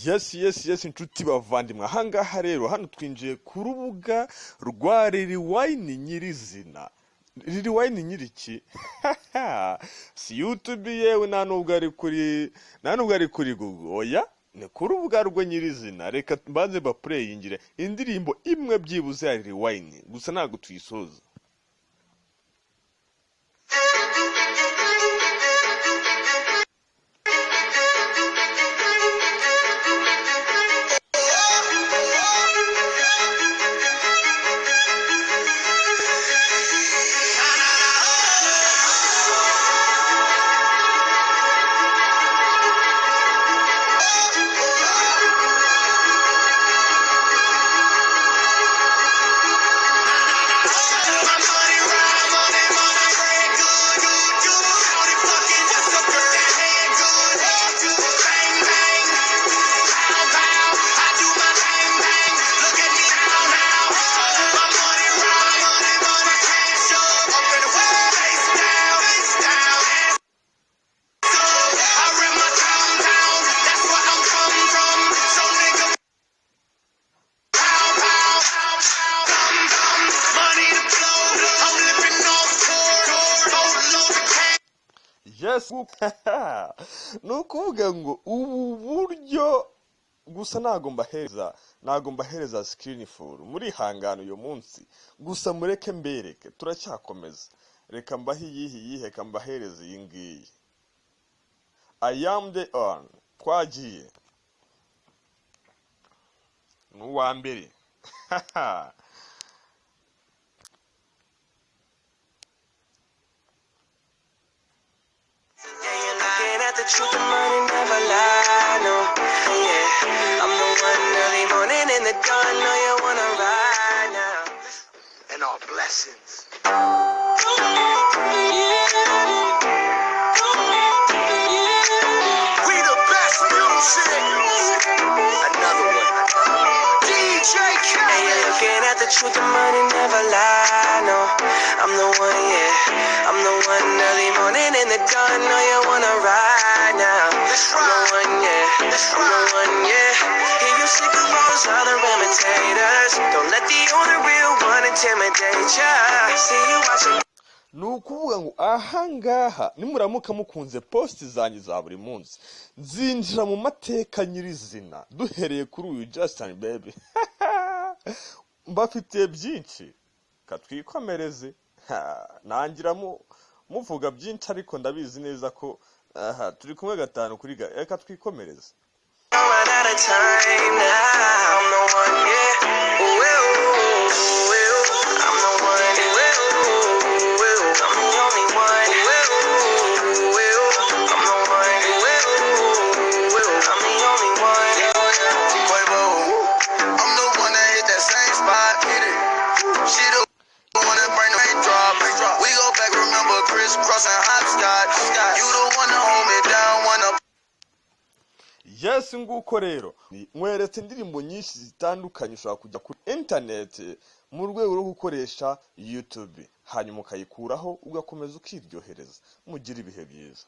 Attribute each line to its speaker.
Speaker 1: Yes inshuti bavandimwe, ahangaha rero hano twinjiye ku rubuga rwa Lil Wayne nyirizina. Lil Wayne nyiriki si YouTube yewe nta nubwo ari kuri Google, oya ni ku rubuga rwe nyirizina. Reka mbanze bapureyingire indirimbo imwe byibuze ya Lil Wayne, gusa ntabwo tuyisoza. Yes, nukuvuga ngo ubu buryo gusa ntago mbahereza screen full muri hangano uyu munsi, gusa mureke mbereke turacyakomeza. Reka mbahe iyihe reka mbahereze iyi ngiyi. I am the on twagiye n'uwa mbere.
Speaker 2: The truth, the money never lie, no. Yeah, I'm the one early morning in the dawn. Know you wanna ride now.
Speaker 3: And all blessings. We the best music. Another one. DJ Khaled.
Speaker 2: And you're looking at the truth, the money never lie, no. I'm the one, yeah. I'm the one early morning in the dawn. Know you wanna ride now. I'm the one, yeah. I'm the one, yeah. Hear you sick of all those other imitators. Don't let the only real one intimidate ya. See you watching.
Speaker 1: Nukuvuga ngo ahangaha nimuramuka mukunze post zanjye za buri munsi, nzinjira mu mateka nyirizina duhereye kuri uyu Justin Baby. Mbafitiye byinshi, katwikomereze. Nangira muvuga byinshi ariko ndabizi neza ko turi kumwe gatanu kuri reka twikomereze.
Speaker 2: Run out of time now. I'm the one, yeah. I'm the one, I'm the only one. I'm the one, I'm the only one.
Speaker 3: Quavo, I'm the one that hit that same spot. Hit it. She the one that bring the raindrop. We go back, remember Chris Cross and Hopscotch. You the one to hold me down, one up.
Speaker 1: Yes, nguko rero mweretse indirimbo nyinshi zitandukanye ushobora kujya kuri internet mu rwego rwo gukoresha YouTube, hanyuma ukayikuraho ugakomeza ukiryohereza. Mugira ibihe byiza.